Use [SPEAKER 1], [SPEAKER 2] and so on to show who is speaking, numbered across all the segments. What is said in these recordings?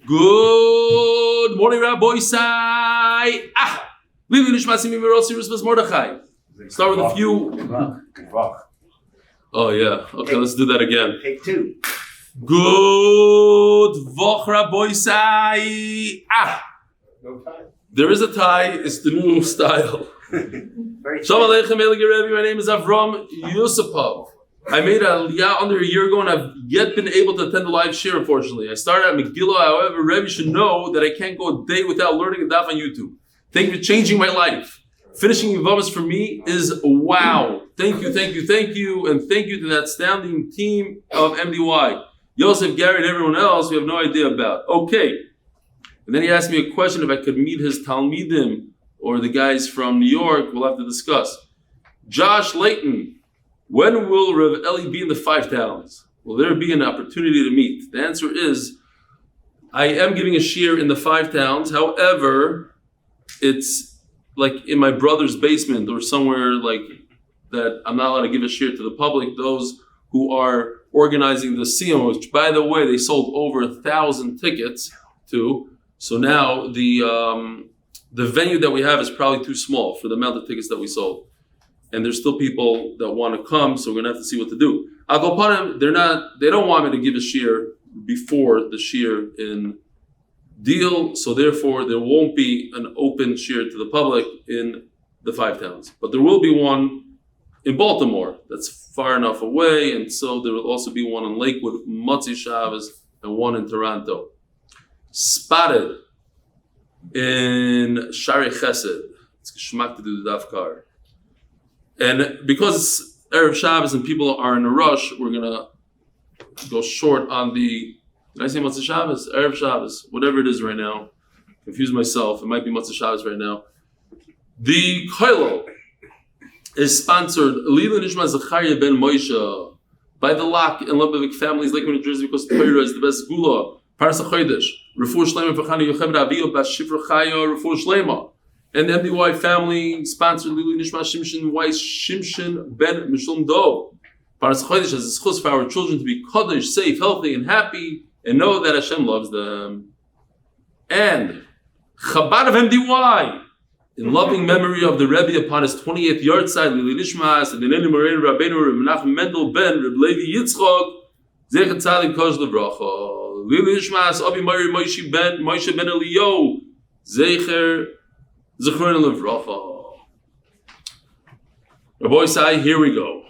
[SPEAKER 1] Good morning, Rabbi Sai. Leilu Nishmas Mordechai. Start with a few.
[SPEAKER 2] Voch.
[SPEAKER 1] Oh yeah. Okay, let's do that again.
[SPEAKER 2] Take two.
[SPEAKER 1] Good Voch, Rabbi Sai.
[SPEAKER 2] No time.
[SPEAKER 1] There is a tie. It's the new style.
[SPEAKER 2] Very
[SPEAKER 1] Shalom Aleichem, Eli Rebbe. My name is Avram Yusupov. I made a aliyah under a year ago, and I've yet been able to attend the live share. Unfortunately, I started at Megillah. However, Rebbe should know that I can't go a day without learning a daf on YouTube. Thank you for changing my life. Finishing Yevamos for me is wow. Thank you, thank you, thank you, and thank you to that astounding team of MDY, Yosef, Gary, and everyone else we have no idea about. Okay, and then he asked me a question if I could meet his Talmidim or the guys from New York. We'll have to discuss. Josh Layton. When will Rev Eli be in the 5 towns? Will there be an opportunity to meet? The answer is, I am giving a shiur in the 5 towns. However, it's like in my brother's basement or somewhere like that. I'm not allowed to give a shiur to the public. Those who are organizing the Siyam, which by the way, they sold over 1,000 tickets to. So now the venue that we have is probably too small for the amount of tickets that we sold. And there's still people that want to come, so we're gonna have to see what to do. I'll go upon them. They don't want me to give a shiur before the shiur in Deal, so therefore there won't be an open shiur to the public in the 5 towns. But there will be one in Baltimore that's far enough away, and so there will also be one in Lakewood, Motzi Shabbos, and one in Toronto. Spotted in Shari Chesed. It's geschmack to do the daf car. And because it's Erev Shabbos and people are in a rush, we're going to go short on the, did I say Motzei Shabbos? Erev Shabbos, whatever it is right now. Confuse myself. It might be Motzei Shabbos right now. The Koilo is sponsored, Leilu Nishmas Ben Moshe, by the Lock and Lebovic families, Lakewood New Jersey, because Torah is the best segula. Paras HaChodesh, Refuah Shilayma for Yוכbed, Aviyo Bas Shifra Chayo, Refuah Shilayma. And the MDY Family sponsored Leilu Nishmas Shimshon, Weiss, Shimshon, Ben Meshulam Do. Paras HaChodesh has zechus for our children to be kadosh, safe, healthy, and happy, and know that Hashem loves them. And Chabad Of MDY, in loving memory of the Rebbe upon his 28th yhortzeit, Nishmas, and the Murad Nakash Mendel Ben Rebbe Yitzchak, zechus kadosh levracha. Leilu Nishmas Avi Murray Moshie Ben Elio, zechus Rabbi Sai, here we go.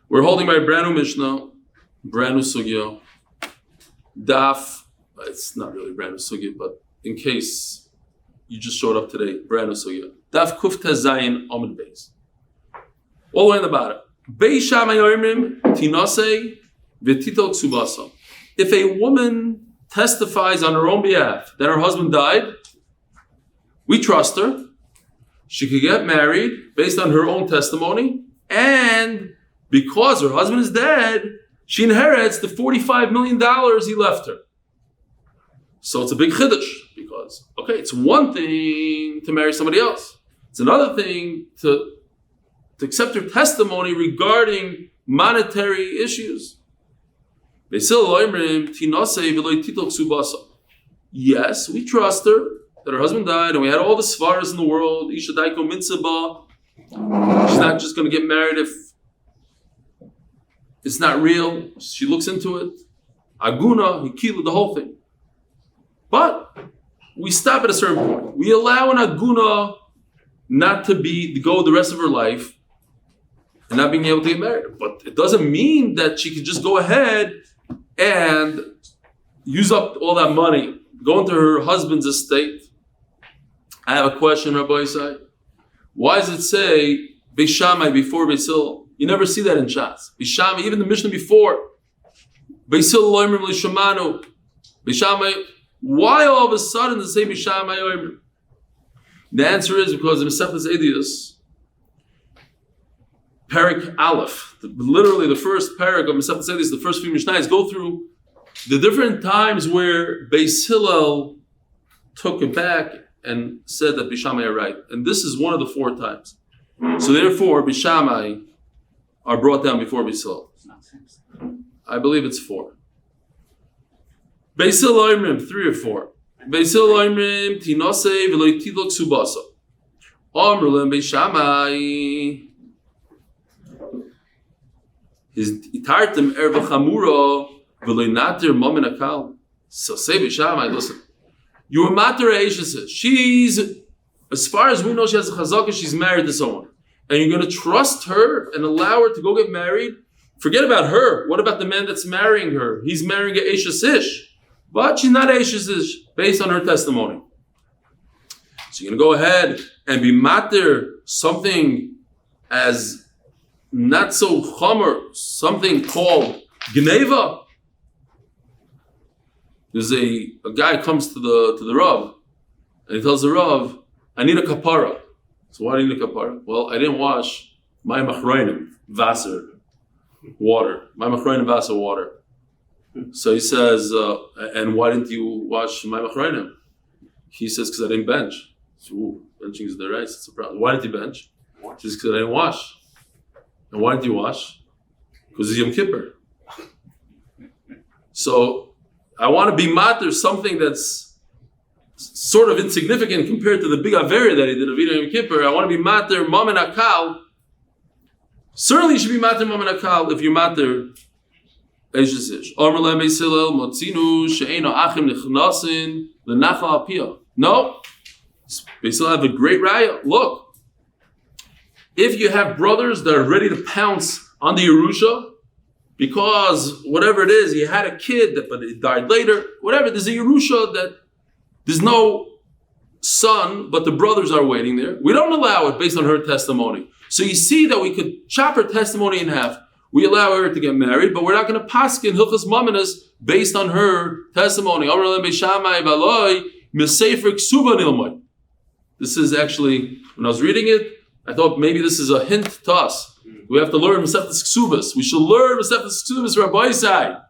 [SPEAKER 1] We're holding by brand new Mishnah, brand new Sugya, Daf. It's not really brand new Sugya, but in case you just showed up today, brand new Sugya. Daf Kuf Tazayin Amud Beis. All the way in the bottom. Beis Shammai Oimrim Tinasei V'Tito Ksubasa. If a woman testifies on her own behalf that her husband died, we trust her. She could get married based on her own testimony, and because her husband is dead, she inherits the $45 million he left her. So it's a big chiddush, because, okay, it's one thing to marry somebody else. It's another thing to accept her testimony regarding monetary issues. Yes, we trust her that her husband died, and we had all the svaras in the world. Isha daiko mitzvah. She's not just going to get married if it's not real. She looks into it. Aguna, hikila, the whole thing. But we stop at a certain point. We allow an aguna not to go the rest of her life and not being able to get married. But it doesn't mean that she can just go ahead and use up all that money, go into her husband's estate. I have a question, Rabbi Sai. Why does it say Beis Shammai before Beis Hillel? You never see that in Shas. Beis Shammai, even the Mishnah before. Beis Hillel Oimrim Lishamanu. Beis Shammai. Why all of a sudden does it say Beis Shammai Oimrim? The answer is because in Mesechus Edius, Parak Aleph, literally the first parak of Mesechus Edius, the first few Mishnayos go through the different times where Beis Hillel took it back and said that Beis Shammai are right. And this is one of the 4 times. So therefore, Beis Shammai are brought down before Beis Hillel. I believe it's 4. Beisil Oimrim, 3 or 4. Beisil Oimrim, Tinose, Veloy Tidlok Subasa. Omrulem Beishamai. His Itartim Erva Chamuro, Veloy Natir Momin Akal. So say Beishamai, listen. You were Mater Aishas. She's, as far as we know, she has a chazaka, she's married to someone. And you're going to trust her and allow her to go get married? Forget about her. What about the man that's marrying her? He's marrying a Aishas Ish. But she's not Aishas Ish, based on her testimony. So you're going to go ahead and be mater something as not so chomer, something called Gneva. There's a guy comes to the Rav, and he tells the Rav, I need a kapara. So why do you need a kapara? Well, I didn't wash my machroinim, Wasser, water. My machroinim, Wasser, water. So he says, and why didn't you wash my machroinim? He says, because I didn't bench. So, benching is the rice, it's a problem. Why didn't you bench? He says, because I didn't wash. And why didn't you wash? Because it's Yom Kippur. So, I want to be mater something that's sort of insignificant compared to the big Averia that he did of Yom Kippur. I want to be mater Momen Akal. Certainly you should be mater Momen Akal if you're mater Eishes Ish. Omer Lem Beisilel Motzinu She'eno Achim Nechnasin L'Nachal Apia. No. Beisilel have a great raya. Look. If you have brothers that are ready to pounce on the Yerusha, because whatever it is, he had a kid, but he died later, whatever, there's a Yerusha that there's no son, but the brothers are waiting there. We don't allow it based on her testimony. So you see that we could chop her testimony in half. We allow her to get married, but we're not going to paskin Hilchas Maminas based on her testimony. This is actually, when I was reading it, I thought maybe this is a hint to us. We have to learn Masechtas Ksubas. We should learn Masechtas Ksubas Rabbi Tzvi.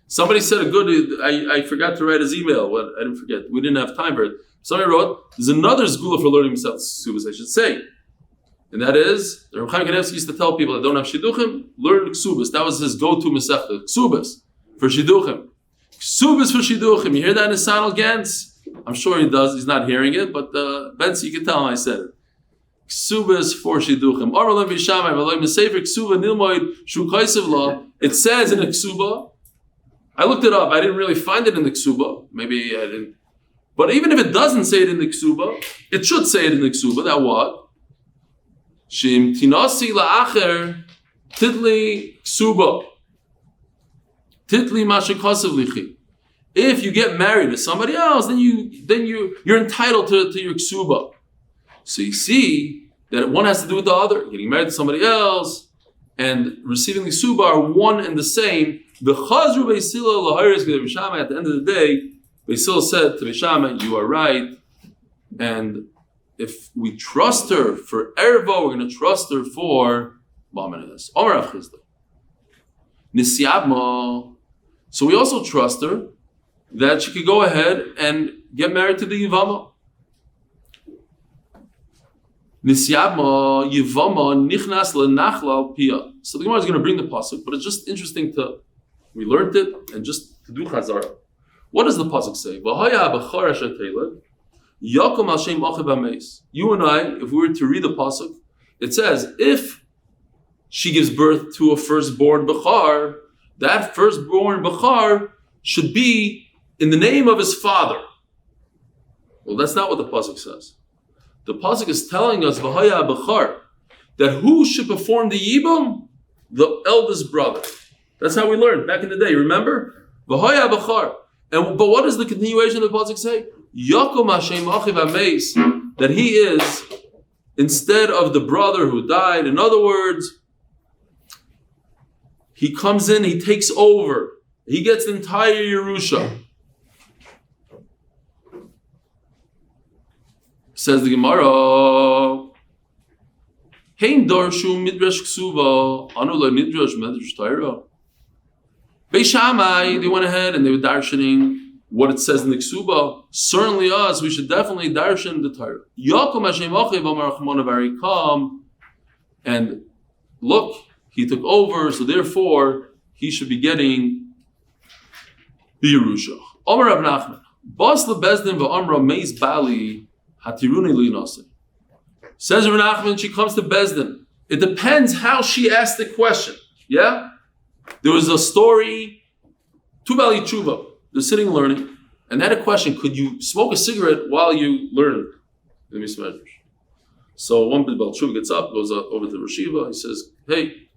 [SPEAKER 1] Somebody said a good, I forgot to write his email. Well, I didn't forget. We didn't have time for it. Somebody wrote, there's another segula for learning Masechtas Ksubas, I should say. And that is, the Rebbe Medetsky used to tell people that don't have Shidduchim, learn Ksubas. That was his go-to Masechta. Ksubas for Shidduchim. Ksubas for Shidduchim. You hear that in his Sanal Gantz? I'm sure he does. He's not hearing it, but Benzi, you can tell him I said it. Ksubas for Shidduchim. It says in the Ksuba, I looked it up, I didn't really find it in the Ksuba. Maybe I didn't. But even if it doesn't say it in the Ksuba, it should say it in the Ksuba. That what? Shim tinasi la'acher titli Ksuba. Titli mashikasav lichi. If you get married to somebody else, then you're entitled to your Ksuba. So you see that one has to do with the other. Getting married to somebody else and receiving the Ksuba are one and the same. At the end of the day, Beisil said to Beishamai, you are right. And if we trust her for Erva, we're going to trust her for Mamanas. So we also trust her that she could go ahead and get married to the Yevamos. Nisyabma Yevama Nichnas Lenachla Pia. So the Gemara is going to bring the pasuk, but it's just interesting we learned it and just to do chazara. What does the pasuk say? You and I, if we were to read the pasuk, it says if she gives birth to a firstborn bechar, that firstborn bechar should be in the name of his father. Well, that's not what the pasuk says. The pasuk is telling us v'haya bechar, that who should perform the yibum? The eldest brother. That's how we learned back in the day. Remember? V'haya bechar. But what does the continuation of the pasuk say? Yakom Hashem achiv ameis, that he is instead of the brother who died. In other words, he comes in, he takes over, he gets the entire Yerusha. Says the Gemara, Hein darshu midrash ksuba, anu lo midrash medrash Torah. Beishamai, they went ahead and they were darshaning what it says in the ksuba. Certainly us, we should definitely darshan the Torah. Yakom Hashem achiv amar chmona varikam, and look, he took over, so therefore he should be getting the Yerusha. Omer Rav Nachman. Bas lebezdin v'amra meis bali hatiruni linase. Says Rav Nachman, she comes to Bezdin. It depends how she asked the question. Yeah? There was a story, two Bali Tshuva. They're sitting learning, and they had a question: could you smoke a cigarette while you learn? Let me smell. So one Bali Tshuva gets up, goes over to the Rashiva. He says, "Hey,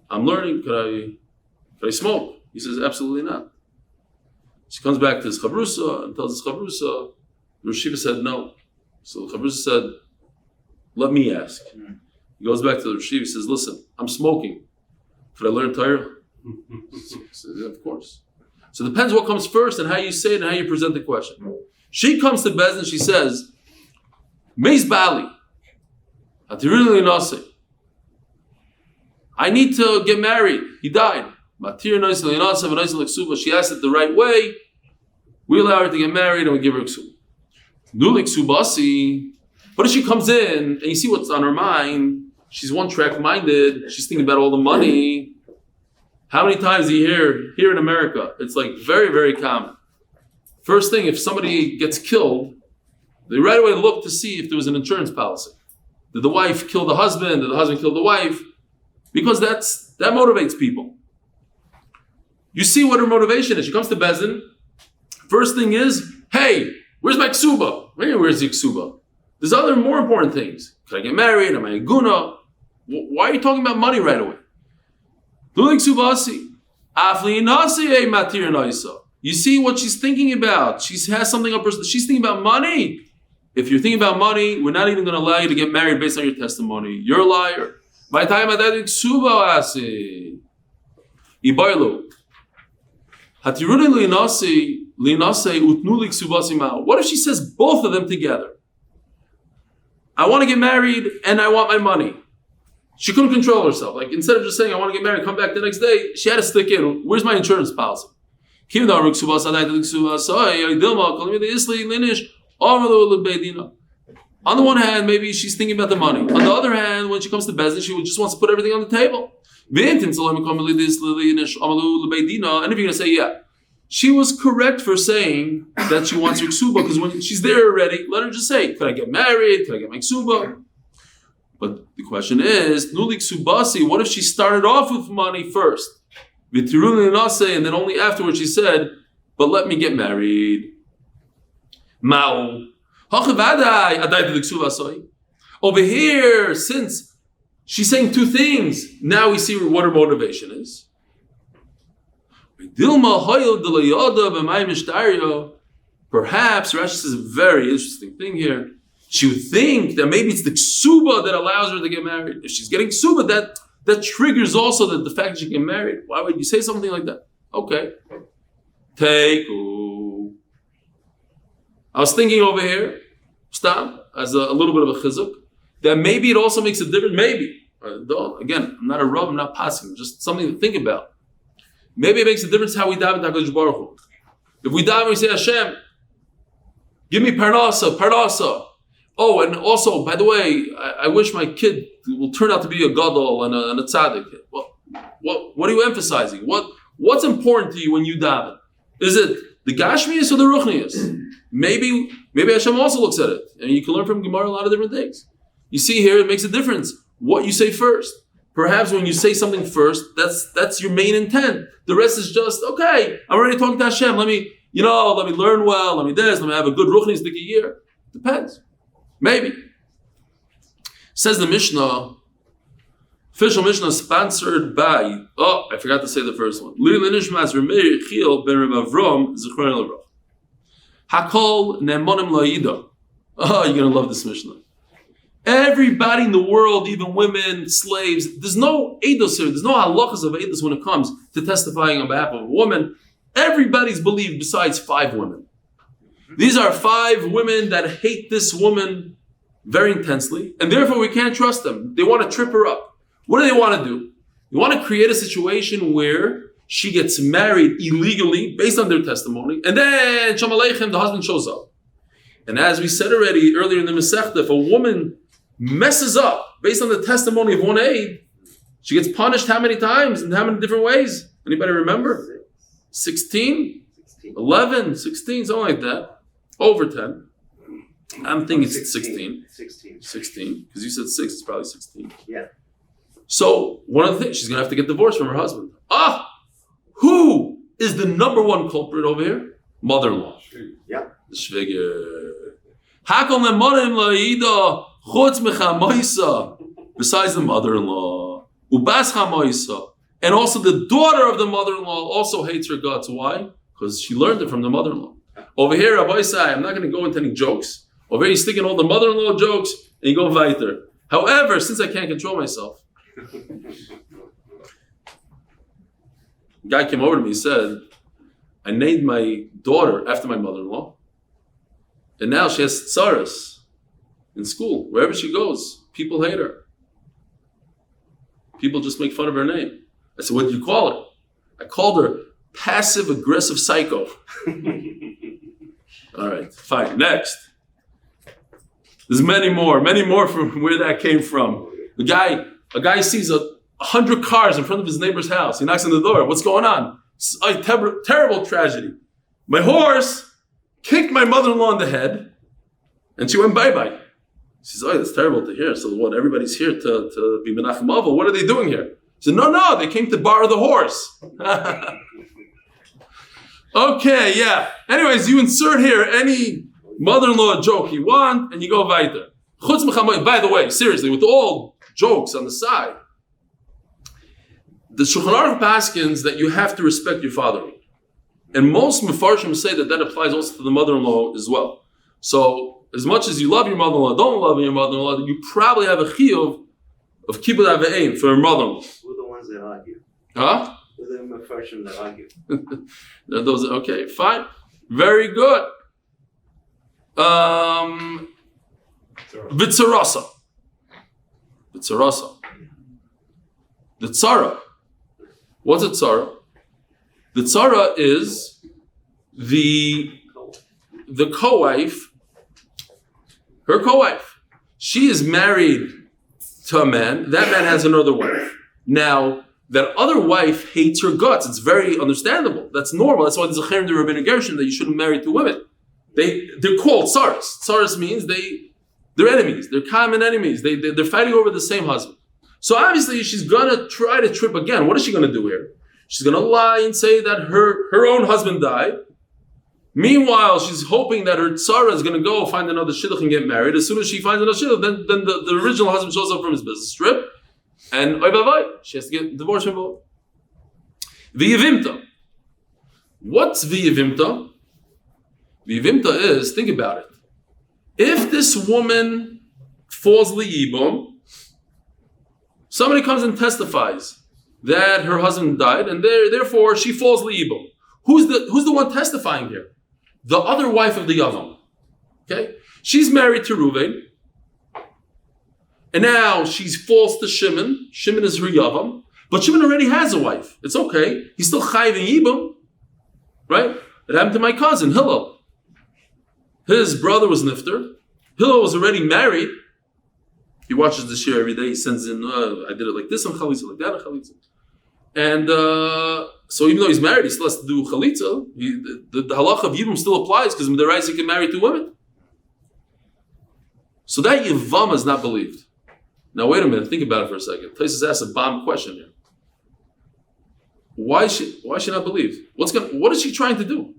[SPEAKER 1] I'm learning. Could I smoke?" He says, "Absolutely not." She comes back to his chavrusa and tells his chavrusa. The Rashiva said no. So the chavrusa said, "Let me ask." He goes back to the Rashiva. He says, "Listen, I'm smoking. Could I learn Torah?" He says, "Yeah, of course." So it depends what comes first and how you say it and how you present the question. She comes to Bez and she says, Meis Bali, I need to get married. He died. She asked it the right way. We allow her to get married and we give her ksuba. But if she comes in and you see what's on her mind, she's one-track minded, she's thinking about all the money. How many times do you hear here in America? It's like very, very common. First thing, if somebody gets killed, they right away look to see if there was an insurance policy. Did the wife kill the husband? Did the husband kill the wife? Because that motivates people. You see what her motivation is. She comes to Bezin. First thing is, hey, where's my ksuba? Where's the ksuba? There's other more important things. Can I get married? Am I a guna? Why are you talking about money right away? You see what she's thinking about. She has something up her. She's thinking about money. If you're thinking about money, we're not even going to allow you to get married based on your testimony. You're a liar. What if she says both of them together? I want to get married and I want my money. She couldn't control herself. Like instead of just saying, I want to get married, come back the next day, she had to stick in. Where's my insurance policy? On the one hand, maybe she's thinking about the money. On the other hand, when she comes to Bezdin, she just wants to put everything on the table. And if you're going to say, yeah, she was correct for saying that she wants her ksuba, because when she's there already, let her just say, could I get married? Could I get my ksuba? But the question is, nulik subasi, what if she started off with money first? And then only afterwards she said, but let me get married. Over here, since she's saying two things, now we see what her motivation is. Perhaps, Rashi says a very interesting thing here. She would think that maybe it's the ksuba that allows her to get married. If she's getting ksuba, that triggers also the fact that she can get married. Why would you say something like that? Okay. I was thinking over here, stop, as a little bit of a chizuk, that maybe it also makes a difference. Maybe. Again, I'm not a Rav, I'm not passing, just something to think about. Maybe it makes a difference how we daven to HaKadosh Baruch Hu. If we daven, we say, Hashem, give me parnasa. Oh, and also, by the way, I wish my kid will turn out to be a gadol and a tzaddik. Well, what are you emphasizing? What's important to you when you daven? Is it the gashmius or the ruchnius? Maybe Hashem also looks at it, and you can learn from Gemara a lot of different things. You see here, it makes a difference what you say first. Perhaps when you say something first, that's your main intent. The rest is just, okay, I'm already talking to Hashem. Let me learn well. Let me have a good ruchnius dik a year. Depends. Maybe. Says the Mishnah, official Mishnah sponsored by, I forgot to say the first one. Leilu Nishmas Chil ben Rebbe Avrom Zechron Levrach. Hakol nemonim la'ida. Oh, you're going to love this Mishnah. Everybody in the world, even women, slaves, there's no eidos here, there's no halachas of eidos when it comes to testifying on behalf of a woman. Everybody's believed besides 5 women. These are 5 women that hate this woman very intensely, and therefore we can't trust them. They want to trip her up. What do they want to do? They want to create a situation where she gets married illegally based on their testimony, and then Shalom Aleichem, the husband shows up. And as we said already earlier in the Masechta, if a woman messes up based on the testimony of one aid, she gets punished how many times and how many different ways? Anybody remember? 16? 11, 16, something like that. Over 10. I'm thinking it's 16. 16. Because you said 6, it's probably 16.
[SPEAKER 2] Yeah.
[SPEAKER 1] So, one of the things, she's going to have to get divorced from her husband. Who is the number one culprit over here? Mother-in-law.
[SPEAKER 2] Yeah.
[SPEAKER 1] The Shviger. Besides the mother-in-law. And also the daughter of the mother-in-law also hates her guts. Why? Because she learned it from the mother-in-law. Over here, Rabbi Sai, I'm not going to go into any jokes. Over here, you stick in all the mother-in-law jokes and you go weiter. However, since I can't control myself, a guy came over to me and said, I named my daughter after my mother-in-law. And now she has tsaras in school. Wherever she goes, people hate her. People just make fun of her name. I said, what did you call her? I called her passive-aggressive psycho. All right, fine. Next. There's many more from where that came from. A guy sees 100 cars in front of his neighbor's house. He knocks on the door. What's going on? It's a terrible tragedy. My horse kicked my mother-in-law in the head, and she went bye-bye. He says, that's terrible to hear. So what, everybody's here to be Menachem Ava. What are they doing here? He said, no, they came to borrow the horse. Okay, yeah. Anyways, you insert here any mother-in-law joke you want, and you go weiter. By the way, seriously, with all jokes on the side, the Shulchan Aruch paskins that you have to respect your father-in-law. And most Mefarshim say that applies also to the mother-in-law as well. So, as much as you love your mother-in-law, don't love your mother-in-law, you probably have a chiyuv of kibbud avein for your mother-in-law.
[SPEAKER 2] Who are the ones that argue?
[SPEAKER 1] Huh?
[SPEAKER 2] Who are the Mefarshim that argue?
[SPEAKER 1] Those, okay, fine. Very good. Vitzarasa. The tzara. What's a tzara? The tzara is the co-wife, her co-wife. She is married to a man. That man has another wife. Now, that other wife hates her guts. It's very understandable. That's normal. That's why there's a cherem de Rabbeinu Gershon that you shouldn't marry two women. They're called tsaras. Tsaras means they're enemies. They're common enemies. They're fighting over the same husband. So obviously she's gonna try to trip again. What is she gonna do here? She's gonna lie and say that her own husband died. Meanwhile, she's hoping that her tzara is gonna go find another shidduch and get married. As soon as she finds another shidduch, then the original husband shows up from his business trip, and she has to get divorced from both. V'yevimta. What's v'yevimta? V'yevimta is, think about it. If this woman falls li'ibum, somebody comes and testifies that her husband died, and therefore she falls li'ibum. Who's the one testifying here? The other wife of the Yavam. Okay? She's married to Reuven, and now she's false to Shimon. Shimon is her Yavam, but Shimon already has a wife. It's okay. He's still chayiv in yibum, right? It happened to my cousin Hillel. His brother was nifter. Hillel was already married. He watches the shir every day. He sends in, I did it like this on chalitza, like that on chalitza. And so even though he's married, he still has to do chalitza. The halacha of yibum still applies because the Reis can marry two women. So that Yevamos is not believed. Now wait a minute, think about it for a second. Taisus asks a bomb question here. Why is she not believed? What is she trying to do?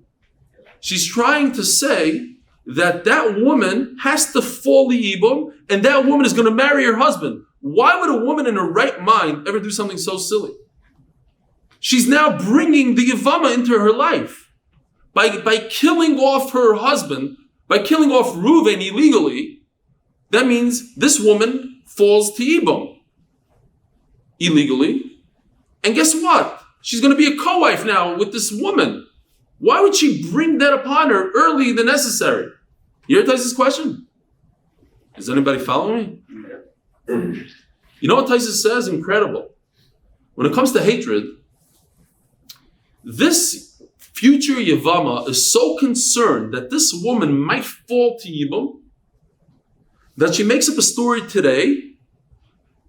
[SPEAKER 1] She's trying to say that woman has to fall li'ibum, and that woman is going to marry her husband. Why would a woman in her right mind ever do something so silly? She's now bringing the Yevama into her life. By killing off her husband, by killing off Reuven illegally, that means this woman falls to Yibum illegally. And guess what? She's going to be a co-wife now with this woman. Why would she bring that upon her early than necessary? You hear Taisus' question? Is anybody following me? You know what Taisus says? Incredible. When it comes to hatred, this future Yevama is so concerned that this woman might fall to Yibum that she makes up a story today,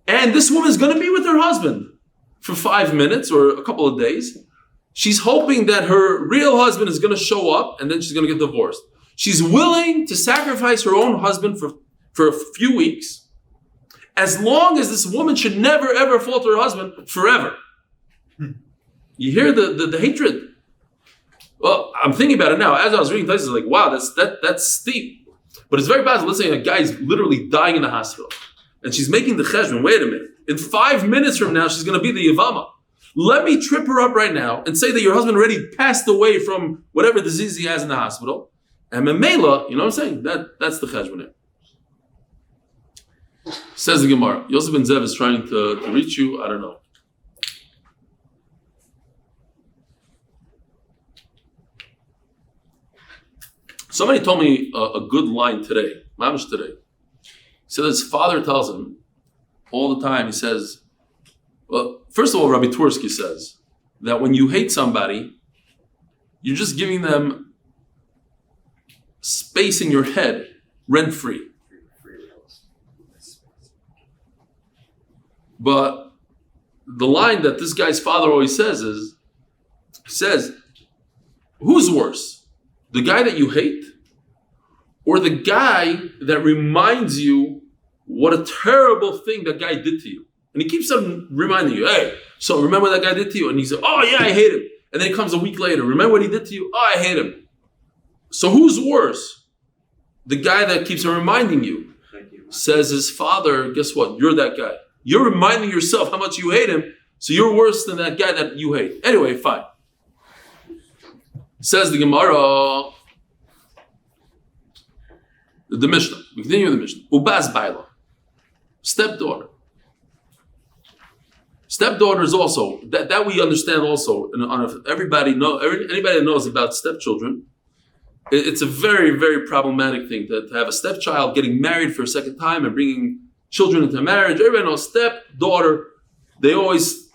[SPEAKER 1] and this woman is going to be with her husband for 5 minutes or a couple of days. She's hoping that her real husband is going to show up and then she's going to get divorced. She's willing to sacrifice her own husband for a few weeks, as long as this woman should never ever fall to her husband forever. You hear the hatred. Well, I'm thinking about it now. As I was reading places, like, wow, that's steep. But it's very possible. Let's say a guy's literally dying in the hospital, and she's making the cheshbon. Wait a minute. In 5 minutes from now, she's going to be the Yevama. Let me trip her up right now and say that your husband already passed away from whatever disease he has in the hospital. And Memela, you know what I'm saying? That's the cheshbon. Says the Gemara. Yosef ben Zev is trying to reach you. I don't know. Somebody told me a good line today, mamish today. He said his father tells him all the time, he says, well, first of all, Rabbi Twersky says that when you hate somebody, you're just giving them space in your head, rent-free. But the line that this guy's father always says is, he says, who's worse? The guy that you hate, or the guy that reminds you what a terrible thing that guy did to you? And he keeps on reminding you, hey, so remember what that guy did to you? And he said, oh yeah, I hate him. And then he comes a week later, remember what he did to you? Oh, I hate him. So who's worse? The guy that keeps on reminding you. Says his father, guess what? You're that guy. You're reminding yourself how much you hate him, so you're worse than that guy that you hate. Anyway, fine. Says the Gemara, the Mishnah. We continue with the Mishnah. Ubas Baila, stepdaughter. Stepdaughter is also that we understand also. Anybody that knows about stepchildren, it's a very, very problematic thing to have a stepchild getting married for a second time and bringing children into marriage. Everybody knows stepdaughter. They always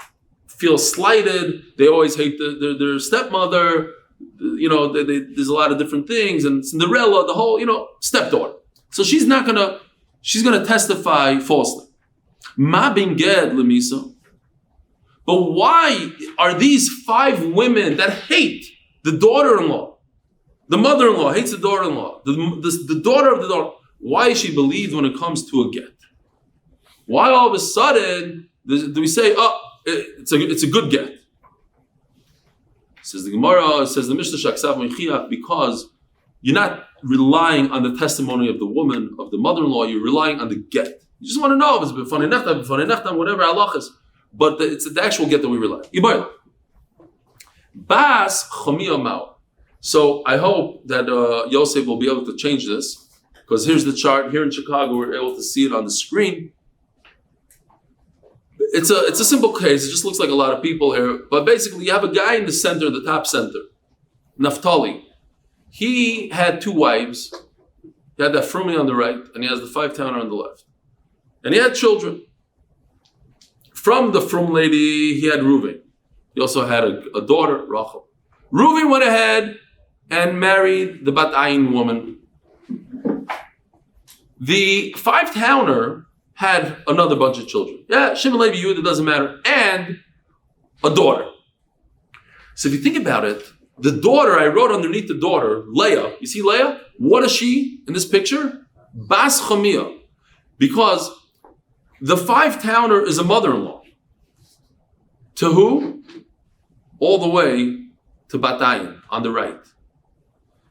[SPEAKER 1] feel slighted. They always hate their stepmother. You know, there's a lot of different things, and Cinderella, the whole, stepdaughter. So she's gonna testify falsely. Ma bin ged lemisa. But why are these 5 women that hate the daughter-in-law? The mother-in-law hates the daughter-in-law. The daughter of the daughter. Why is she believed when it comes to a get? Why all of a sudden do we say, it's a good get? Says the Gemara, says the Mishnah Shaksav Mechiach, because you're not relying on the testimony of the woman, of the mother-in-law, you're relying on the get. You just want to know if it's b'fanei nechtam, whatever halachas. But it's the actual get that we rely on. Bas chomiyah mao. So I hope that Yosef will be able to change this, because here's the chart. Here in Chicago, we're able to see it on the screen. It's a simple case. It just looks like a lot of people here. But basically, you have a guy in the center, the top center, Naphtali. He had 2 wives. He had that Frumi on the right, and he has the 5-towner on the left. And he had children. From the Frum lady, he had Reuven. He also had a daughter, Rachel. Reuven went ahead and married the Bat Ayin woman. The 5-towner had another bunch of children. Yeah, Shimon, Levi, Yehuda, doesn't matter. And a daughter. So if you think about it, the daughter, I wrote underneath the daughter, Leah. You see Leah? What is she in this picture? Bas Chamiyah. Because the 5-towner is a mother-in-law. To who? All the way to Batayin on the right.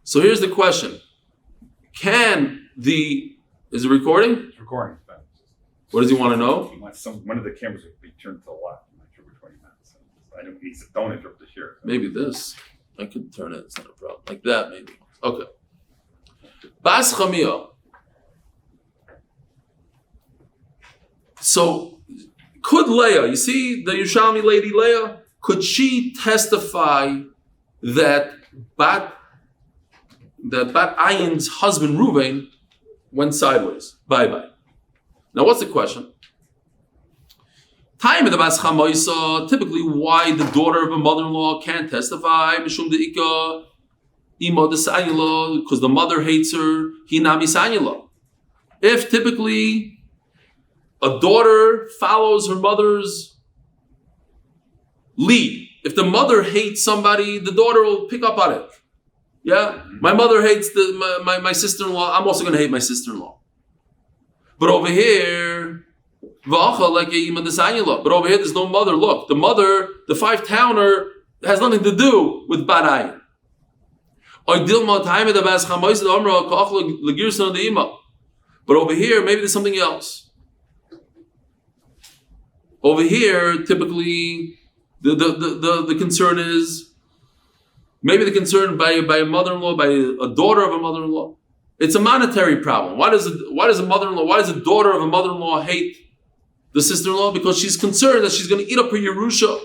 [SPEAKER 1] So here's the question. Is it recording?
[SPEAKER 3] It's recording.
[SPEAKER 1] What does he want to know?
[SPEAKER 3] He wants one of the cameras to be turned to the left. I'm not sure which one he meant. He said, don't interrupt the share.
[SPEAKER 1] Maybe this. I could turn it. It's not a problem. Like that, maybe. Okay. Bas Chamiyah. So, could Leah, you see the Yerushalmi lady Leah, could she testify that Bat Ayin's husband Reuven went sideways? Bye-bye. Now, what's the question? Time of the Bas Chamoisa, typically why the daughter of a mother-in-law can't testify, Mishum de'ika, Imo desanyula, because the mother hates her, Hinami sanyula. If typically a daughter follows her mother's lead, if the mother hates somebody, the daughter will pick up on it. Yeah, my mother hates my sister-in-law. I'm also going to hate my sister-in-law. But over here, but over here there's no mother. Look, the mother, the five-towner, has nothing to do with bad ayin. But over here, maybe there's something else. Over here, typically, the concern is maybe the concern by a mother-in-law, by a daughter of a mother-in-law. It's a monetary problem. Why does a daughter of a mother-in-law hate the sister-in-law? Because she's concerned that she's going to eat up her Yerusha.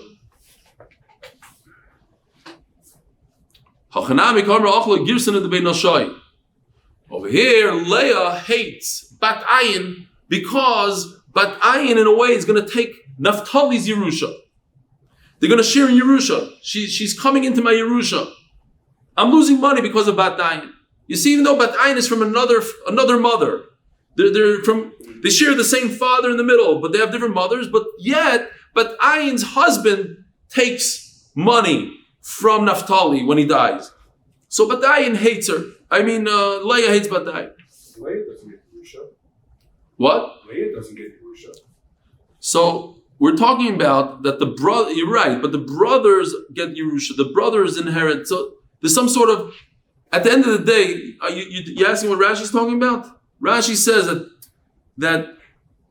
[SPEAKER 1] Over here, Leah hates Bat Ayin because Bat Ayin in a way is going to take Naphtali's Yerusha. They're going to share in Yerusha. She's coming into my Yerusha. I'm losing money because of Bat Ayin. You see, even though Bat Ayin is from another mother, they share the same father in the middle, but they have different mothers. But yet, Bat Ayin's husband takes money from Naphtali when he dies. So Bat Ayin hates her. Leah hates Bat Ayin.
[SPEAKER 4] Leah doesn't get Yerusha.
[SPEAKER 1] What?
[SPEAKER 4] Leah doesn't get Yerusha.
[SPEAKER 1] So we're talking about that the brother. You're right, but the brothers get Yerusha. The brothers inherit. So there's some sort of. At the end of the day, you asking what Rashi's talking about? Rashi says that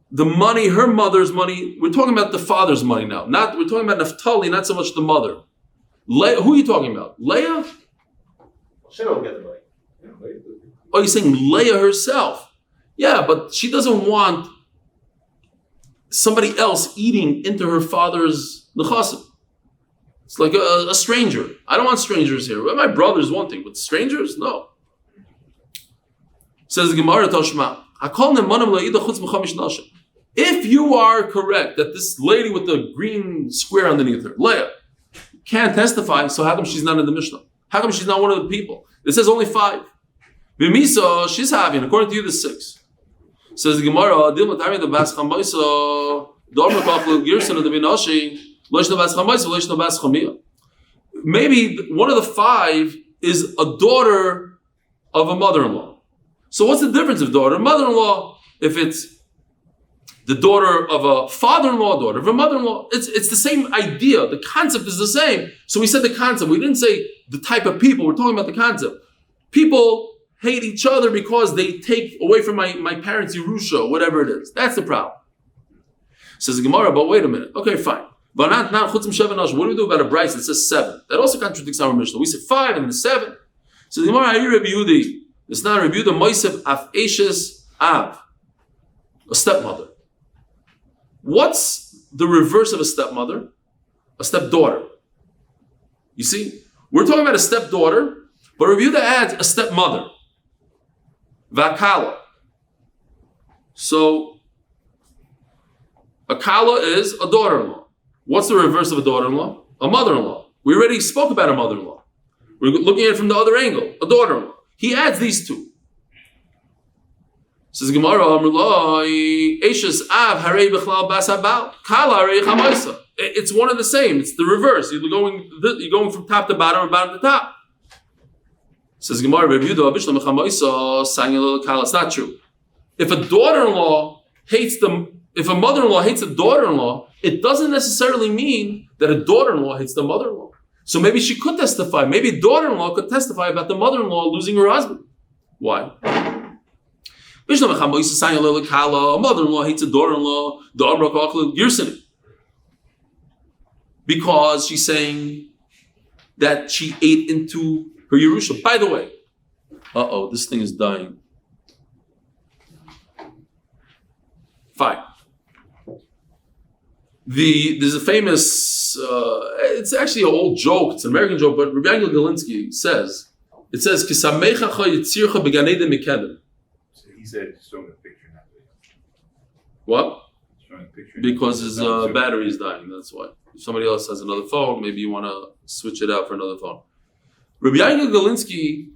[SPEAKER 1] the money, her mother's money. We're talking about the father's money now. We're talking about Naphtali, not so much the mother. Leah, who are you talking about? Leah?
[SPEAKER 4] She don't get the money. Yeah, Leah.
[SPEAKER 1] Oh, you're saying Leah herself? Yeah, but she doesn't want somebody else eating into her father's nechasim. It's like a stranger. I don't want strangers here. My brother's one thing, but strangers, no. Says the Gemara Toshma. If you are correct that this lady with the green square underneath her, Leah, can't testify, so how come she's not in the Mishnah? How come she's not one of the people? It says only 5. V'misa, she's having, according to you, the 6. Says the Gemara, maybe one of the 5 is a daughter of a mother-in-law. So what's the difference of daughter and mother-in-law? If it's the daughter of a father-in-law, daughter of a mother-in-law, it's the same idea. The concept is the same. So we said the concept. We didn't say the type of people. We're talking about the concept. People hate each other because they take away from my parents' Yerusha, whatever it is. That's the problem. Says the Gemara, but wait a minute. Okay, fine. But not what do we do about a Bryce that says 7? That also contradicts our Mishnah. We said 5 and then 7. So the Gemara, Rebbe Yehudi. It's not Rebbe Yehuda Moisef Af Eshes Av, a stepmother. What's the reverse of a stepmother? A stepdaughter. You see, we're talking about a stepdaughter, but Rebbe Yehuda adds a stepmother. Vakala. So, a kala is a daughter-in-law. What's the reverse of a daughter-in-law? A mother-in-law. We already spoke about a mother-in-law. We're looking at it from the other angle, a daughter-in-law. He adds these 2. Says Gemara, Eshes Av Harei B'chlal Bas Habal Kala Harei Chamaisa. It's one and the same. It's the reverse. You're going from top to bottom or bottom to top. Says Gemara, Rebbe Yehuda Bishlam Chamaisa Sangel Kala. It's not true. If a daughter-in-law hates if a mother-in-law hates a daughter-in-law, it doesn't necessarily mean that a daughter-in-law hates the mother-in-law. So maybe she could testify. Maybe a daughter-in-law could testify about the mother-in-law losing her husband. Why? A mother-in-law hates a daughter-in-law. Because she's saying that she ate into her Yerusha. By the way, this thing is dying. Fine. There's a famous, it's actually an old joke, it's an American joke, but Rabbi Galinsky says, Kisamecha yitzircha beganeden mikedem.
[SPEAKER 3] So he said, showing a picture now.
[SPEAKER 1] What?
[SPEAKER 3] Showing a picture.
[SPEAKER 1] Because his battery is dying, that's why. If somebody else has another phone, maybe you want to switch it out for another phone. Rabbi Galinsky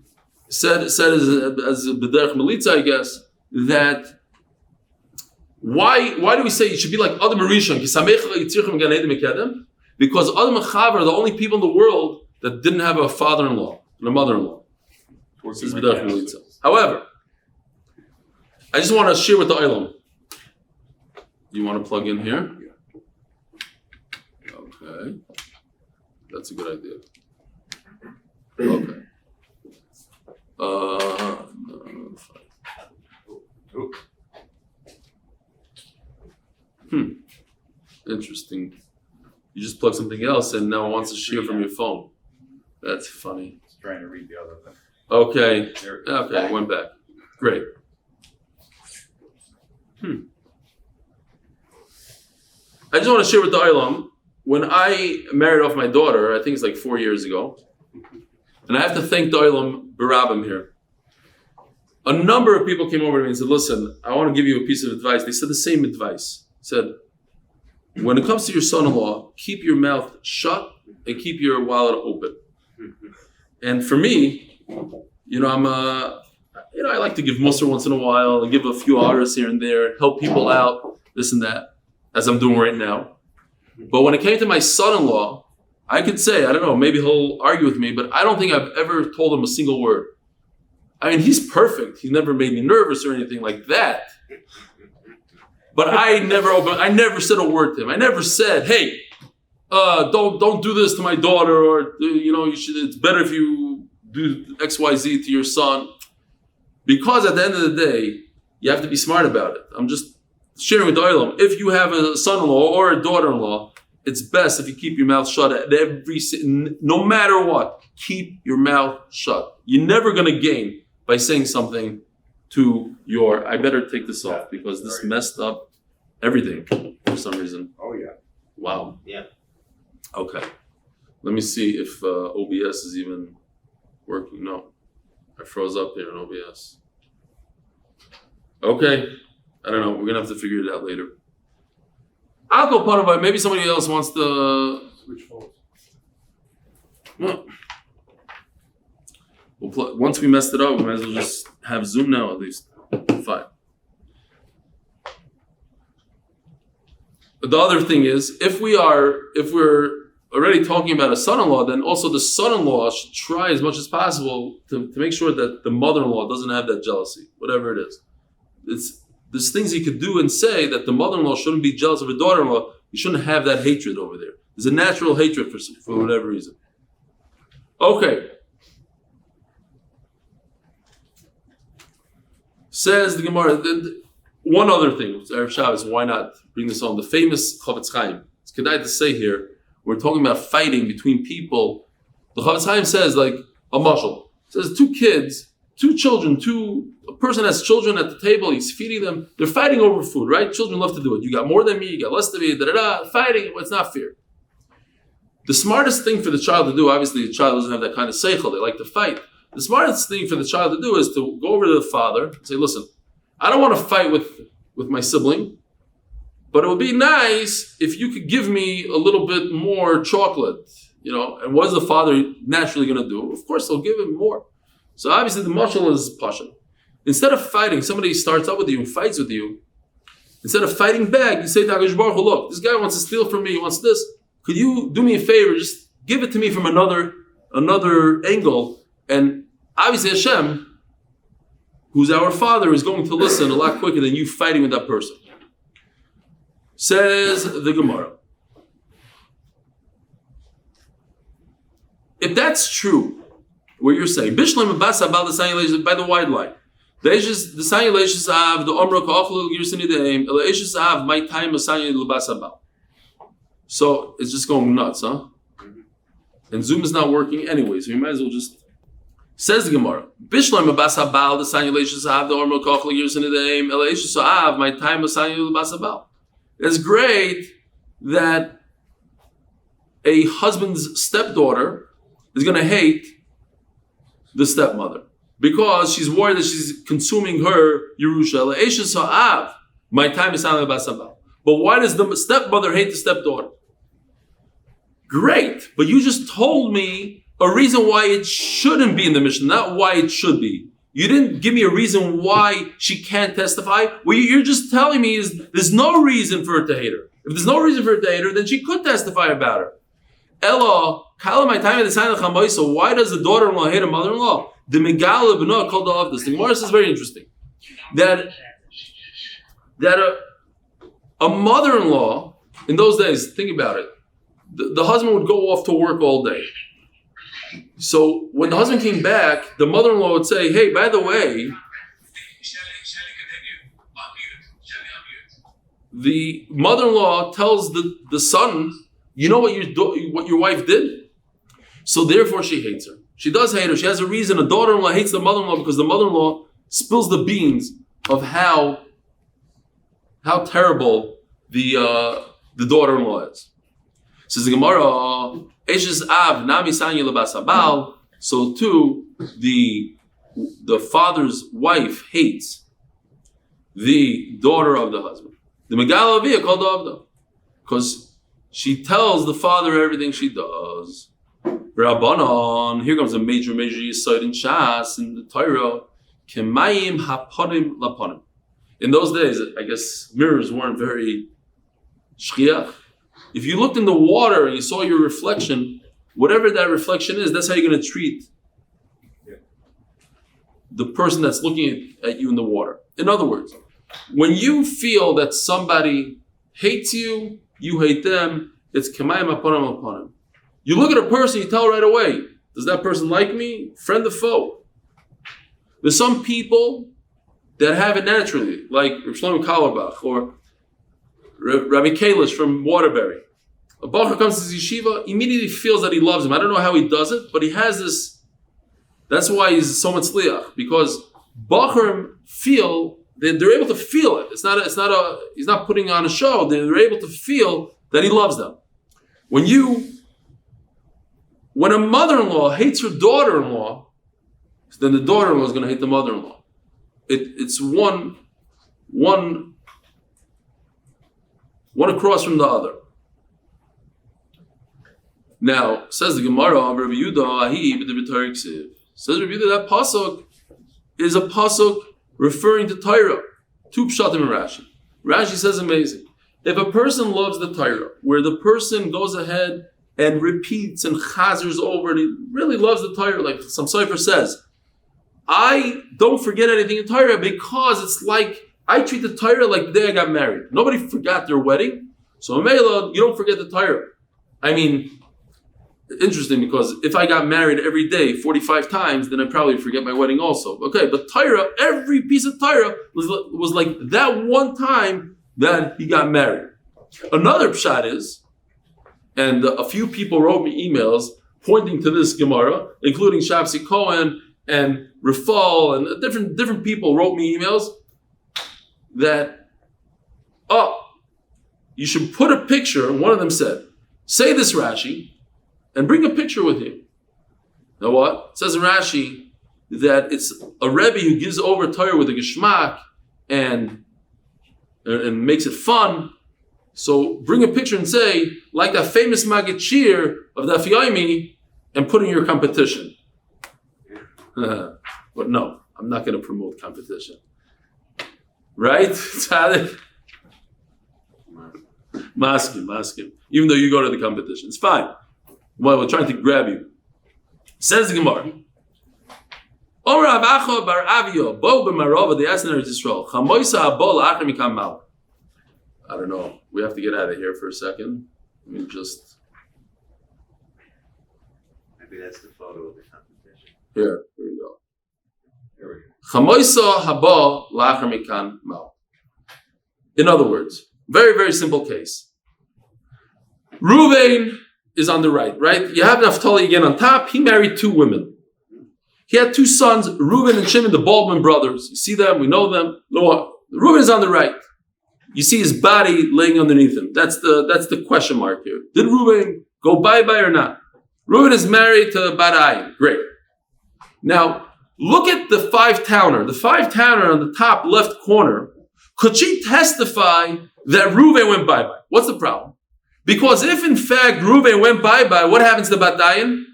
[SPEAKER 1] said as a b'derech melitza, I guess, that why do we say it should be like Adam Rishon? Because Adam and Chava are the only people in the world that didn't have a father-in-law and a mother-in-law. However, I just want to share with the Olam. You want to plug in here? Okay. That's a good idea. Okay. Interesting. You just plug something else and now it wants to share from your phone. That's funny.
[SPEAKER 3] It's trying to read the other thing.
[SPEAKER 1] Okay.
[SPEAKER 3] There it
[SPEAKER 1] Okay, it went back. Great. I just want to share with the Olam. When I married off my daughter, I think it's like 4 years ago, and I have to thank the Olam Barabim here. A number of people came over to me and said, listen, I want to give you a piece of advice. They said the same advice. Said, when it comes to your son-in-law, keep your mouth shut and keep your wallet open. And for me, I like to give mussar once in a while and give a few hours here and there, help people out, this and that, as I'm doing right now. But when it came to my son-in-law, I could say, I don't know, maybe he'll argue with me, but I don't think I've ever told him a single word. I mean, he's perfect. He never made me nervous or anything like that. But I never said a word to him. I never said, hey, don't do this to my daughter, or it's better if you do XYZ to your son. Because at the end of the day, you have to be smart about it. I'm just sharing with the Olam. If you have a son-in-law or a daughter-in-law, it's best if you keep your mouth shut at no matter what. Keep your mouth shut. You're never going to gain by saying something to your. I better take this off because this messed up everything for some reason.
[SPEAKER 3] Oh yeah.
[SPEAKER 1] Wow.
[SPEAKER 2] Yeah.
[SPEAKER 1] Okay. Let me see if OBS is even working. No, I froze up here in OBS. Okay. I don't know. We're gonna have to figure it out later. I'll go part of it. Maybe somebody else wants to
[SPEAKER 4] Switch phones.
[SPEAKER 1] Well, once we messed it up, we might as well just have Zoom now at least. Fine. But the other thing is, if we're already talking about a son-in-law, then also the son-in-law should try as much as possible to make sure that the mother-in-law doesn't have that jealousy, whatever it is. There's things he could do and say that the mother-in-law shouldn't be jealous of her daughter-in-law. You shouldn't have that hatred over there. There's a natural hatred for whatever reason. Okay. Says the Gemara. One other thing, Erev Shabbos, why not bring this on? The famous Chavetz Chaim. It's kedai to say here, we're talking about fighting between people. The Chavetz Chaim says, like a mashal. Says two children, a person has children at the table, he's feeding them, they're fighting over food, right? Children love to do it. You got more than me, you got less than me, fighting, it's not fair. The smartest thing for the child to do, obviously the child doesn't have that kind of seichel, they like to fight. The smartest thing for the child to do is to go over to the father and say, listen, I don't want to fight with my sibling, but it would be nice if you could give me a little bit more chocolate, and what is the father naturally going to do? Of course, he'll give him more. So obviously the mashal is pasha. Instead of fighting, somebody starts up with you and fights with you. Instead of fighting back, you say to HaKadosh Baruch Hu, look, this guy wants to steal from me, he wants this. Could you do me a favor, just give it to me from another angle? And obviously Hashem, who's our father, is going to listen a lot quicker than you fighting with that person. Says the Gemara. If that's true, what you're saying, Bishlam Abbas Abal the Sanyalations by the wide line. The Sanyalations have the Omra Kachlu Girsini Deim, Elations have my time of Sanyal Labas Abal. So it's just going nuts, huh? And Zoom is not working anyway, so you might as well just. Says the Gemara, Bishlam Abbas Abal the Sanyalations have the Omra Kachlu Girsini Deim, Elations have my time of Sanyal Labas Abal. It's great that a husband's stepdaughter is going to hate the stepmother because she's worried that she's consuming her Yerusha. My time is on the. But why does the stepmother hate the stepdaughter? Great, but you just told me a reason why it shouldn't be in the Mishnah, not why it should be. You didn't give me a reason why she can't testify. What you're just telling me is there's no reason for her to hate her. If there's no reason for her to hate her, then she could testify about her. Ella, so why does the daughter-in-law hate her mother-in-law? The Megala B'nah called off this. The Gemara is very interesting. That a mother-in-law in those days, think about it. The husband would go off to work all day. So when the husband came back, the mother-in-law would say, "Hey, by the way, the mother-in-law tells the son, you know what your wife did? So therefore she hates her. She does hate her. She has a reason. A daughter-in-law hates the mother-in-law because the mother-in-law spills the beans of how terrible the daughter-in-law is." Says the Gemara, Eshes Av Nami Sanya Labasabal. So too, the father's wife hates the daughter of the husband. The Megala Avia called Avda, because she tells the father everything she does. Rabbanon, here comes a major yhortzeit in Shas in the Torah. Kemayim haponim laponim. In those days, I guess mirrors weren't very shchiach. If you looked in the water and you saw your reflection, whatever that reflection is, that's how you're going to treat the person that's looking at you in the water. In other words, when you feel that somebody hates you, you hate them, it's kemayim haponim laponim. You look at a person, you tell right away, does that person like me? Friend or foe? There's some people that have it naturally, like Rav Shlomo Karlebach or Rabbi Kalish from Waterbury. A Bacher comes to his yeshiva, immediately feels that he loves him. I don't know how he does it, but he has this. That's why he's so much liach, because Bacher feel that they're able to feel it. He's not putting on a show. They're able to feel that he loves them. When a mother-in-law hates her daughter-in-law, then the daughter-in-law is going to hate the mother-in-law. It's one across from the other. Now, says the Gemara, Rabbi Yehuda, says Rabbi Yehuda, that pasuk is a pasuk referring to Torah. Two pshatim in Rashi. Rashi says amazing. If a person loves the Torah, where the person goes ahead and repeats and chazers over, and he really loves the Torah, like some Sefer says, I don't forget anything in Torah because it's like I treat the Torah like the day I got married. Nobody forgot their wedding, so Mela, you don't forget the Torah. I mean, interesting, because if I got married every day 45 times, then I'd probably forget my wedding also. Okay, but Torah, every piece of Torah was like that one time that he got married. Another pshat is, and a few people wrote me emails pointing to this Gemara, including Shabsi Cohen and Rafal, and different people wrote me emails that, you should put a picture, one of them said, say this Rashi, and bring a picture with you. Now what? It says in Rashi that it's a Rebbe who gives over Torah with a geschmack and makes it fun. So bring a picture and say, like that famous Maggid Shir of Daf Yomi, and put in your competition. But no, I'm not going to promote competition. Right? Maskim. Even though you go to the competition. It's fine. Well, we're trying to grab you. Says the Gemara. I don't know. We have to get out of here for a second. Let me just.
[SPEAKER 2] Maybe that's the photo of the competition.
[SPEAKER 1] Here we go. In other words, very, very simple case. Reuven is on the right? You have Naphtali again on top. He married two women. He had two sons, Reuven and Shimon, the Baldwin brothers. You see them, we know them. No, Reuven is on the right. You see his body laying underneath him. That's the question mark here. Did Reuven go bye-bye or not? Reuven is married to Badai. Great. Now, look at the five-towner. The five-towner on the top left corner. Could she testify that Reuven went bye-bye? What's the problem? Because if in fact Reuven went bye-bye, what happens to Badayan?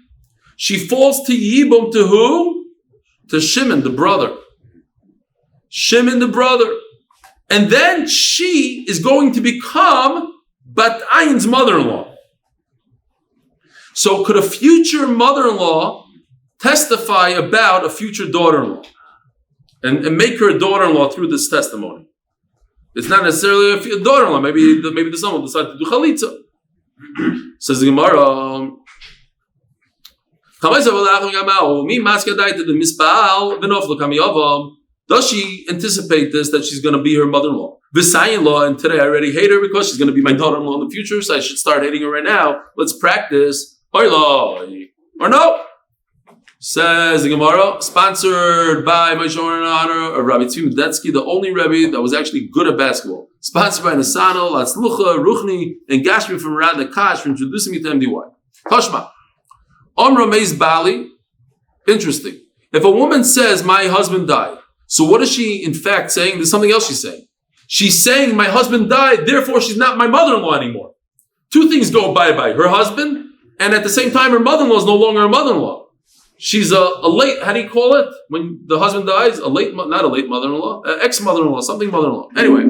[SPEAKER 1] She falls to Yibum, to who? To Shimon, the brother. Shimon, the brother. And then she is going to become Badayan's mother-in-law. So could a future mother-in-law testify about a future daughter-in-law and make her a daughter-in-law through this testimony? It's not necessarily a daughter-in-law. Maybe the son will decide to do chalitza. Says the Gemara. Does she anticipate this, that she's going to be her mother-in-law? Visayin-law, and today I already hate her because she's going to be my daughter-in-law in the future, so I should start hating her right now. Let's practice. Or no? Says the Gemara, sponsored by Moshie Horn in honor of Rabbi Tzvi Medetsky, the only Rebbe that was actually good at basketball. Sponsored by Nasano, Latzlucha, Ruchni, and Gashmi from Murad Nakash for introducing me to MDY. Toshma. Omra Meis Bali. Interesting. If a woman says, my husband died, so what is she in fact saying? There's something else she's saying. She's saying, my husband died, therefore she's not my mother-in-law anymore. Two things go bye-bye. Her husband, and at the same time, her mother-in-law is no longer a mother-in-law. She's a late, how do you call it? When the husband dies? Not a late mother-in-law, ex-mother-in-law, something mother-in-law. Anyway.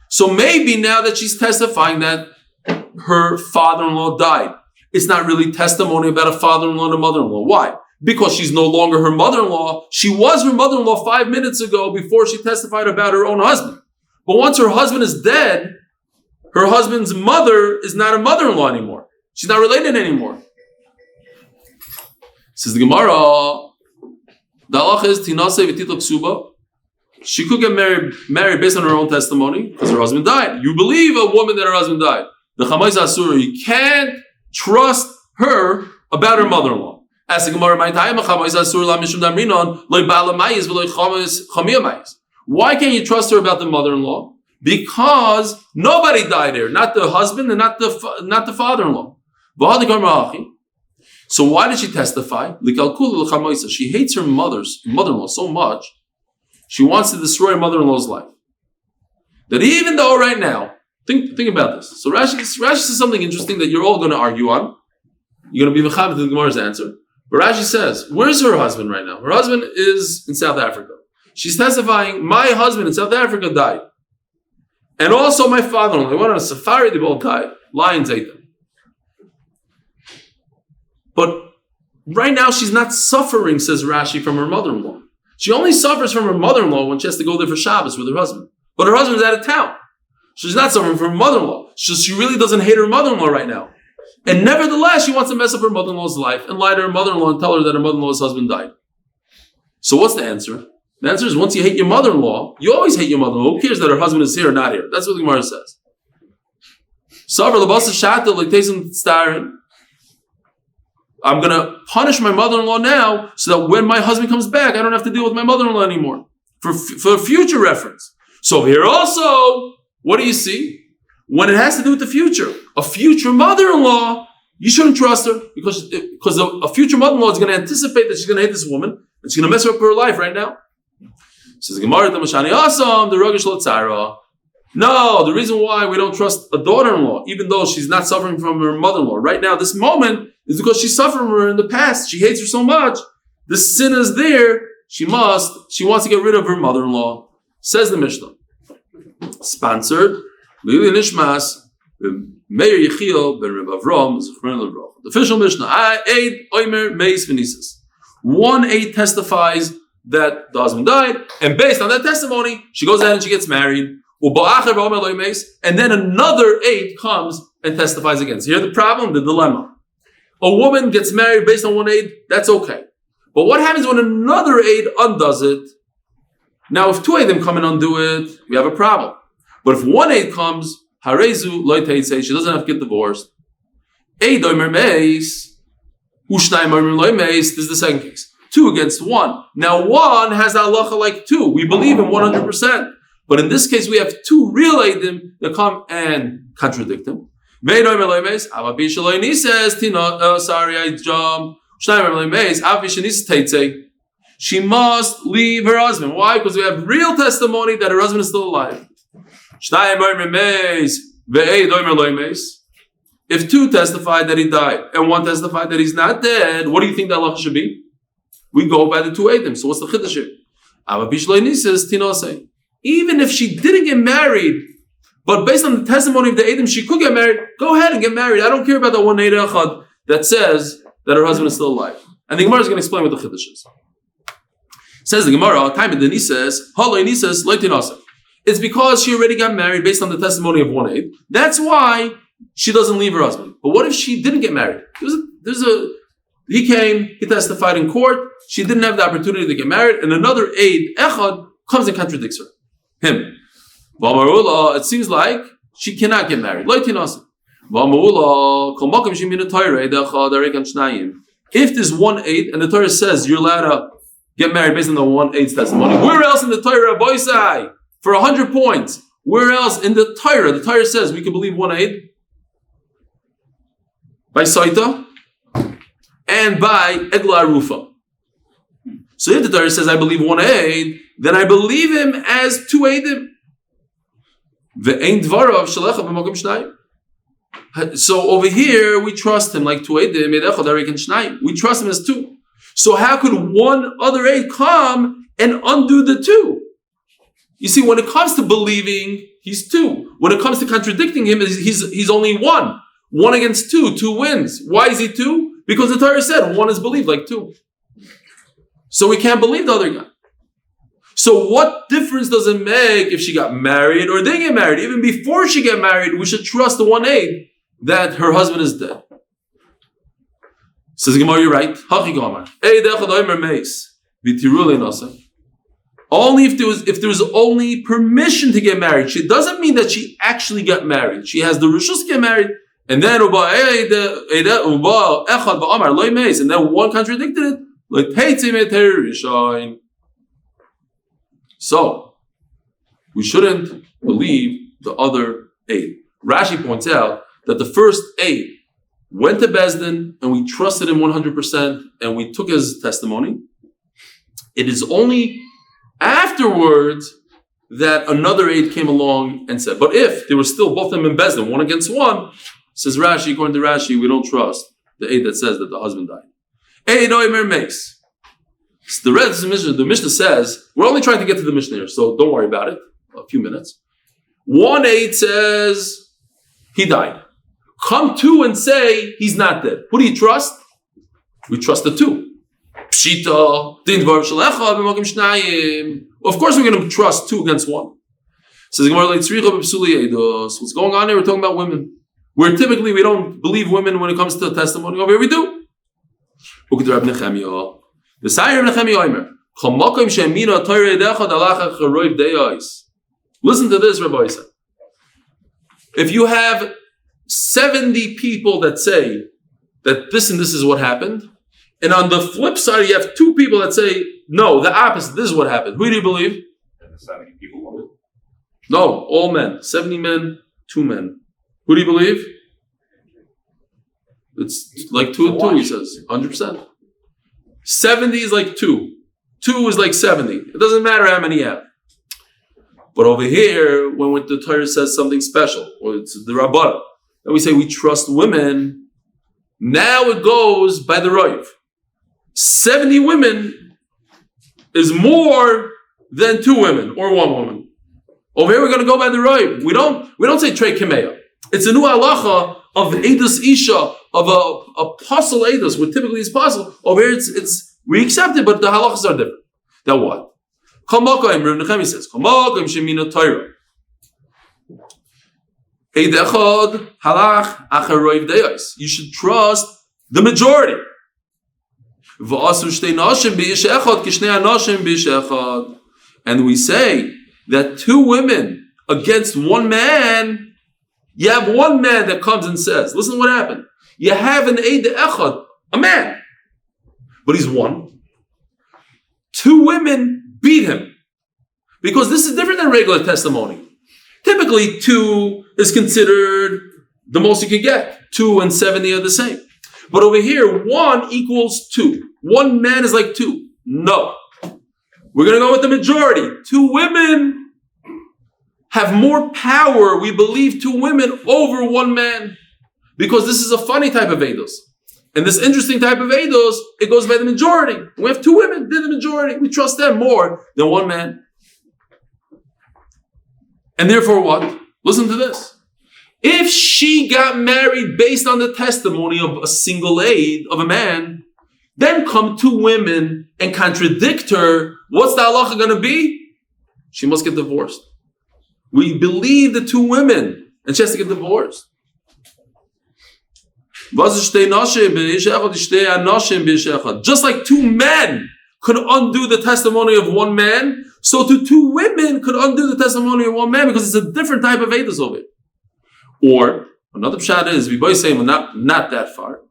[SPEAKER 1] So maybe now that she's testifying that her father-in-law died, it's not really testimony about a father-in-law and a mother-in-law. Why? Because she's no longer her mother-in-law. She was her mother-in-law 5 minutes ago before she testified about her own husband. But once her husband is dead, her husband's mother is not a mother-in-law anymore. She's not related anymore. Says the Gemara, the halacha is tinaseh v'titla ksuba. She could get married based on her own testimony because her husband died. You believe a woman that her husband died. The chamais asur, you can't trust her about her mother-in-law. As the Gemara, why can't you trust her about the mother-in-law? Because nobody died here, not the husband and not the father-in-law. So why did she testify? She hates her mother-in-law so much, she wants to destroy her mother-in-law's life. That even though right now, think about this. So Rashi says something interesting that you're all going to argue on. You're going to be mechaber to the Gemara's answer. But Rashi says, where's her husband right now? Her husband is in South Africa. She's testifying, my husband in South Africa died. And also my father-in-law. They went on a safari, they both died. Lions ate them. But right now she's not suffering, says Rashi, from her mother-in-law. She only suffers from her mother-in-law when she has to go there for Shabbos with her husband. But her husband's out of town. She's not suffering from her mother-in-law. She really doesn't hate her mother-in-law right now. And nevertheless, she wants to mess up her mother-in-law's life and lie to her mother-in-law and tell her that her mother-in-law's husband died. So what's the answer? The answer is once you hate your mother-in-law, you always hate your mother-in-law. Who cares that her husband is here or not here? That's what the Gemara says. I'm going to punish my mother-in-law now so that when my husband comes back, I don't have to deal with my mother-in-law anymore. For future reference. So here also, what do you see? When it has to do with the future, a future mother-in-law, you shouldn't trust her because a future mother-in-law is going to anticipate that she's going to hate this woman and she's going to mess up her life right now. Says Gemara, the Mashani Asam, the Rogish Lotzara. No, the reason why we don't trust a daughter-in-law, even though she's not suffering from her mother-in-law right now, this moment is because she suffered from her in the past. She hates her so much. The sin is there. She wants to get rid of her mother-in-law. Says the Mishnah. Sponsored. Leilu Nishmas. Meir Yechiel ben Rebbe Avram. The official Mishnah. Eid Omer Meis Venises. 1 aid testifies that the husband died, and based on that testimony, she goes ahead and she gets married. And then another aid comes and testifies against. Here's the problem, the dilemma. A woman gets married based on 1 aid, that's okay. But what happens when another aid undoes it? Now, if 2 aidim come and undo it, we have a problem. But if 1 aid comes, harezu loiteit say she doesn't have to get divorced. Aid omer meis, ushnayim omer loy meis. This is the second case. 2 against 1. Now 1 has the halacha like 2. We believe him 100%. But in this case, we have 2 real eidim that come and contradict him. Sorry, I jumped. She must leave her husband. Why? Because we have real testimony that her husband is still alive. If 2 testified that he died and 1 testified that he's not dead, what do you think the halacha should be? We go by the 2 eidim. So what's the chiddush? Even if she didn't get married But based on the testimony of the Eidim, she could get married. Go ahead and get married. I don't care about the one Eid Echad that says that her husband is still alive. And the Gemara is going to explain what the Chiddush is. Says the Gemara, time in the Nisas, Haloi Nisas, Leitinasa. It's because she already got married based on the testimony of one Eid. That's why she doesn't leave her husband. But what if she didn't get married? He came, he testified in court, she didn't have the opportunity to get married, and another Eid, Echad, comes and contradicts her. Him. It seems like she cannot get married. If there's one Eid, and the Torah says you're allowed to get married based on the one Eid's testimony, where else in the Torah, Boisai, for 100 points, where else in the Torah says we can believe one Eid? By Saita and by Egla Rufa. So if the Torah says I believe one Eid, then I believe him as two Eidim. So over here we trust him like two Eidim. We trust him as two. So how could one other Eid come and undo the two? You see, when it comes to believing, he's two. When it comes to contradicting him, he's only one. One against two wins. Why is he two? Because the Torah said one is believed like two. So we can't believe the other guy. So what difference does it make if she got married or didn't get married? Even before she got married, we should trust the one Eid that her husband is dead. Says Gemara, you're right. Only if there was only permission to get married. She doesn't mean that she actually got married. She has the rishus to get married, and then one contradicted it. So we shouldn't believe the other Eid. Rashi points out that the first Eid went to Bezdin and we trusted him 100% and we took his testimony. It is only afterwards that another Eid came along and said, but if there were still both of them in Bezdin, one against one, says Rashi, according to Rashi, we don't trust the Eid that says that the husband died. Eid Oimer makes. The Mishnah says, we're only trying to get to the Mishnah here, so don't worry about it. A few minutes. One Eid says he died. Come two and say he's not dead. Who do you trust? We trust the two. Pshita, of course we're going to trust two against one. Says what's going on here? We're talking about women. Where typically we don't believe women when it comes to testimony. Over here we do. The Sire of Nechemia Omer. Listen to this, Rabbi Tzvi. If you have 70 people that say that this and this is what happened, and on the flip side you have two people that say, no, the opposite, this is what happened. Who do you believe?
[SPEAKER 3] And the 70 people women.
[SPEAKER 1] No, all men. 70 men, 2 men. Who do you believe? It's like 2 and 2, he says. 100%. 70 is like 2. 2 is like 70. It doesn't matter how many you have. But over here, when the Torah says something special, or it's the Rabbah, and we say we trust women, now it goes by the Rav. 70 women is more than 2 women or 1 woman. Over here, we're going to go by the Rav. We don't say Trei Kimeya. It's a new halacha of Eidos Isha, of a apostle Eidos, what typically is possible. Over here, it's we accept it, but the halachas are different. Now what? Rav Nechemia says, Shemina Torah. Eid Echad halach acher roiv deyos. You should trust the majority. And we say that 2 women against 1 man. You have 1 man that comes and says, listen to what happened. You have an Eid Echad, a man, but he's 1. 2 women beat him. Because this is different than regular testimony. Typically, 2 is considered the most you can get. 2 and 70 are the same. But over here, 1 equals 2. 1 man is like 2. No. We're going to go with the majority. 2 women have more power, we believe, 2 women over 1 man. Because this is a funny type of Eidos. And this interesting type of Eidos, it goes by the majority. We have 2 women, they're the majority. We trust them more than 1 man. And therefore what? Listen to this. If she got married based on the testimony of a single aid of a man, then come two women and contradict her, what's the halacha going to be? She must get divorced. We believe the two women, and she has to get divorced. Just like two men could undo the testimony of one man, so two women could undo the testimony of one man, because it's a different type of edus of it. Or another pshat is, we both say, not that far.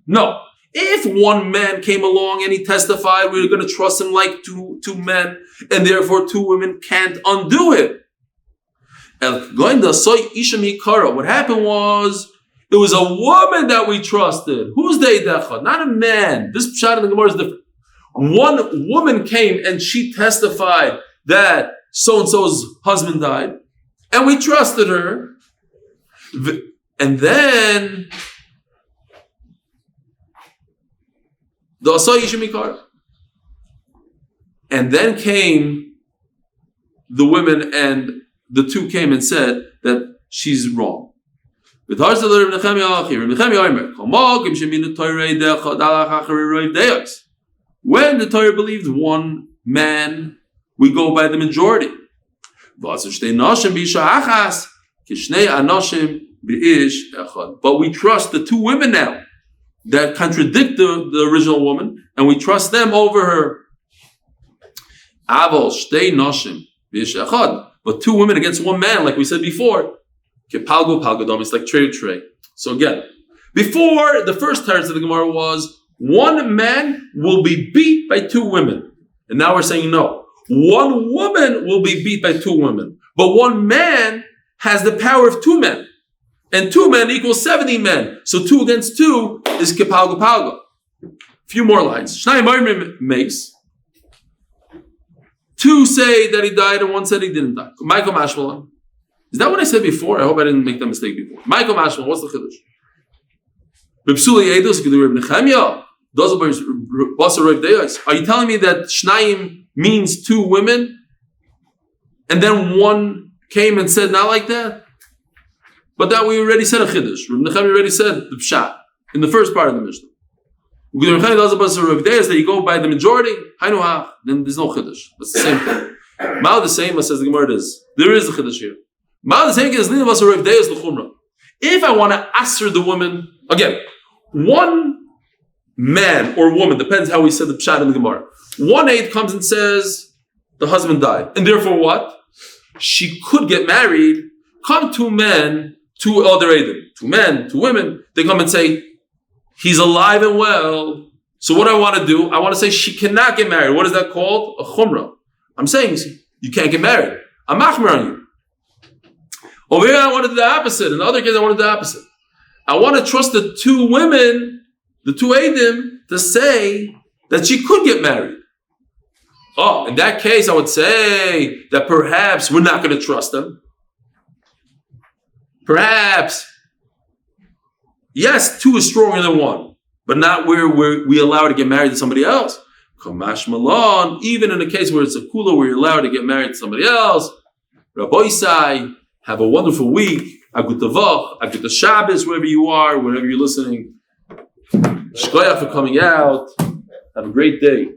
[SPEAKER 1] No. If one man came along and he testified, we're going to trust him like two men, and therefore two women can't undo it. What happened was, it was a woman that we trusted. Who's the Eidecha? Not a man. This pshat in the Gemara is different. One woman came and she testified that so-and-so's husband died, and we trusted her. And then the Asay Ishimikar. And then came the women, and the two came and said that she's wrong. When the Torah believed one man, we go by the majority. But we trust the two women now that contradict the original woman, and we trust them over her. But two women against one man, like we said before, it's like tray. So again, before the first teretz of the Gemara was, one man will be beat by two women. And now we're saying no. One woman will be beat by two women. But one man has the power of two men. And two men equals 70 men. So 2 against 2 is kepalga. Few more lines. Shnai Morim makes. 2 say that he died and 1 said he didn't die. Michael Mashmalan. Is that what I said before? I hope I didn't make that mistake before. Michael Mashmalan, what's the chiddush? Are you telling me that Shnayim means 2 women? And then 1 came and said not like that? But that we already said a chiddush. Rebbe Nechemia already said the pshat in the first part of the Mishnah. That you go by the majority, then there's no chiddush. That's the same thing. Mal the same says the Gemara is. There is a chiddush here. Mal the same is the chumrah. If I want to answer the woman, again, one man or woman, depends how we said the pshat in the Gemara. 1 aid comes and says the husband died. And therefore what? She could get married. Come 2 men, 2 other aidim. 2 men, 2 women. They come and say, he's alive and well. So what I want to do, I want to say she cannot get married. What is that called? A chumrah. I'm saying you can't get married. I'm machmer on you. Over here I wanted the opposite. In the other case I wanted the opposite. I want to trust the 2 women, the 2 aidim, to say that she could get married. Oh, in that case I would say that perhaps we're not going to trust them. Perhaps, yes, 2 is stronger than 1, but not where we allow her to get married to somebody else. Kamash Malon, even in a case where it's a kula where you're allowed to get married to somebody else. Rabbi Tzvi, have a wonderful week. Agud Voch, Agud Shabbos, wherever you are, wherever you're listening. Shkoyach for coming out. Have a great day.